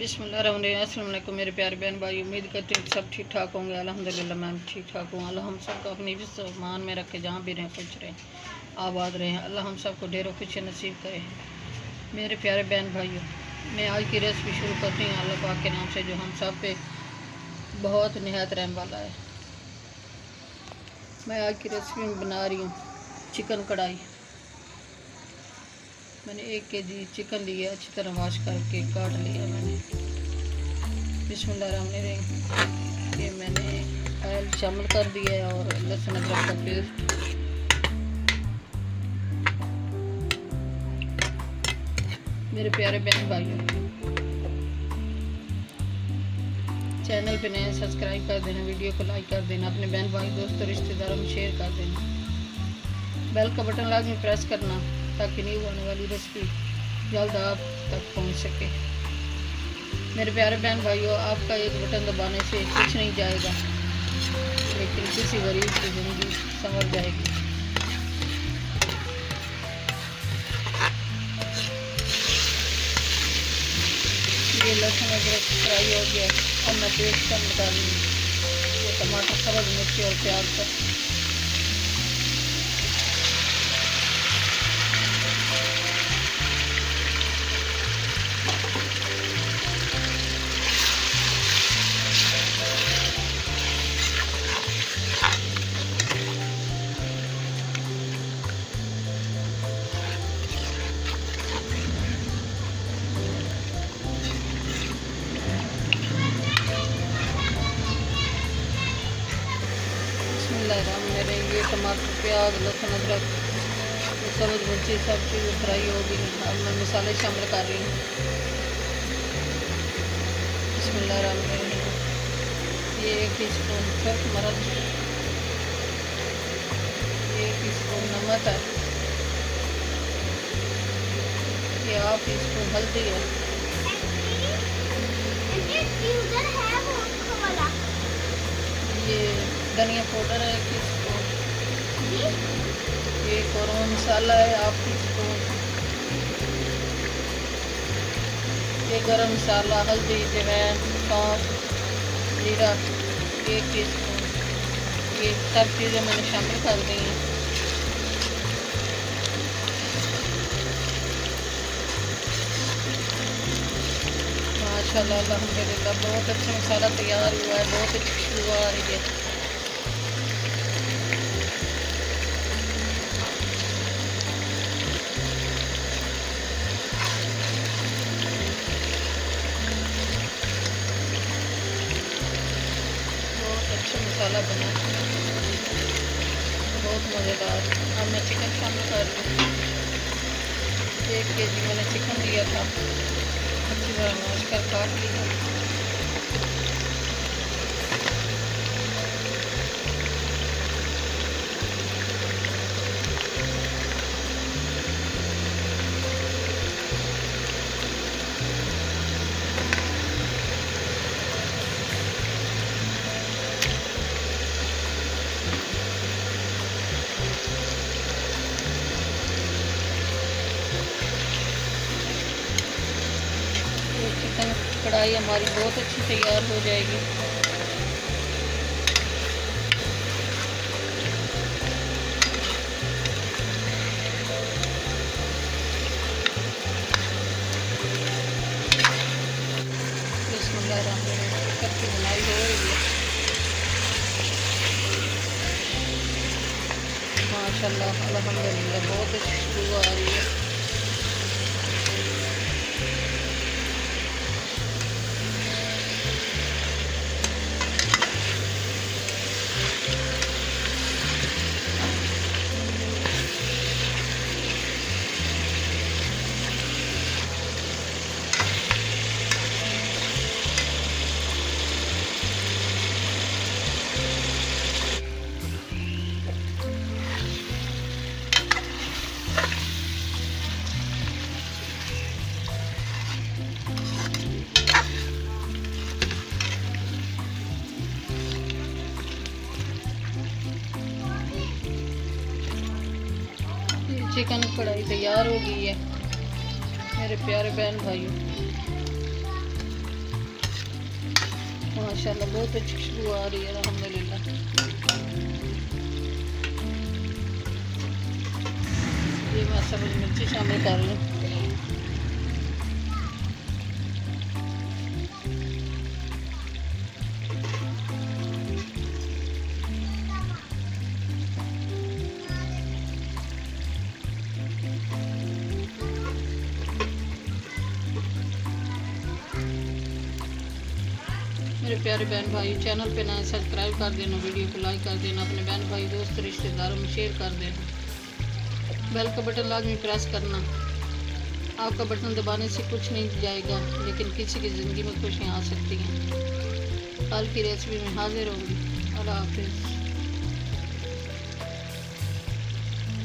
अस्सलाम वालेकुम मेरे प्यारे बहन भाई। उम्मीद करते हैं कि सब ठीक ठाक होंगे। अल्हम्दुलिल्लाह मैं ठीक ठाक हूँ। अल्लाह हम सबको अपनी मान में रखे, जहाँ भी रहें खुश रहें, आबाद रहें। अल्लाह हम सबको ढेरों खुशी नसीब करे। मेरे प्यारे बहन भाइयों, मैं आज की रेसिपी शुरू करती हूँ अल्लाह पाक के नाम से, जो हम सब पे बहुत निहायत रहम वाला है। मैं आज की रेसिपी में बना रही हूँ चिकन कढ़ाई। मैंने 1 केजी चिकन लिया, अच्छी तरह वॉश करके काट लिया मैंने। बिस्मिल्लाहिर्रहमानिर्रहीम। ये मैंने ऑयल शामिल कर दिया है और लहसुन अदरक का पेस्ट। मेरे प्यारे बहन भाइयों, चैनल पे नए सब्सक्राइब कर देना, वीडियो को लाइक कर देना, अपने बहन भाई दोस्तों रिश्तेदारों में शेयर कर देना, बेल का बटन लाजमी प्रेस करना ताकि न्यू आने वाली रेसिपी जल्द आप तक पहुंच सके। मेरे प्यारे बहन भाइयों, आपका एक बटन दबाने से कुछ नहीं जाएगा, लेकिन किसी गरीब की ज़िंदगी संवर जाएगी। ये लहसुन अदरक फ्राई हो गया। अब मैं पेस्ट कम डालूँगी, ये टमाटर, सब्ज़ मिर्ची और प्याज का। मेरे ये टमाटर, प्याज, लहसुन अदरक, सब्ज़ मिर्ची सब चीज़ फ्राई हो गई। अब मैं मसाले शामिल कर रही हूँ। बिस्मिल्लाहिर्रहमानिर्रहीम। ये 1 टीस्पून सूर्ख मिर्च, 1 टीस्पून नमक है, ये 1/2 टीस्पून हल्दी है, ये धनिया पाउडर है 1 टीस्पून, ये गरम मसाला है 1/2 टीस्पून, ये गरम मसाला, हल्दी, जवैन, सौंफ, जीरा 1 टीस्पून, ये सब चीज़ें मैंने शामिल कर दी हैं। माशाल्लाह अल्हम्दुलिल्लाह बहुत अच्छा मसाला तैयार हुआ है, बहुत अच्छी खुशबू आ रही है। बहुत अच्छा मसाला बना, बहुत मज़ेदार। अब मैं चिकन शामिल कर दूँ। 1 केजी मैंने चिकन लिया था, अच्छी तरह वॉश कर काट लिया। चिकन कढ़ाई हमारी बहुत अच्छी तैयार हो जाएगी। बिस्मिल्लाहिर्रहमानिर्रहीम। चिकन की बुनाई हो रही है। माशाल्लाह अल्हम्दुलिल्लाह बहुत अच्छी खुशबू आ रही है। चिकन कढ़ाई तैयार हो गई है मेरे प्यारे बहन भाइयों। माशाल्लाह बहुत अच्छी खुशबू आ रही है अल्हम्दुलिल्लाह। ये मैं सब्ज़ मिर्ची शामिल कर लूँ। मेरे प्यारे बहन भाई, चैनल पे नए सब्सक्राइब कर देना, वीडियो को लाइक कर देना, अपने बहन भाई दोस्त रिश्तेदारों में शेयर कर देना। बेल का बटन लाजमी प्रेस करना। आपका बटन दबाने से कुछ नहीं जाएगा, लेकिन किसी की ज़िंदगी में खुशियाँ आ सकती हैं। कल की रेसिपी में हाजिर होंगी। अल्लाह हाफिज़।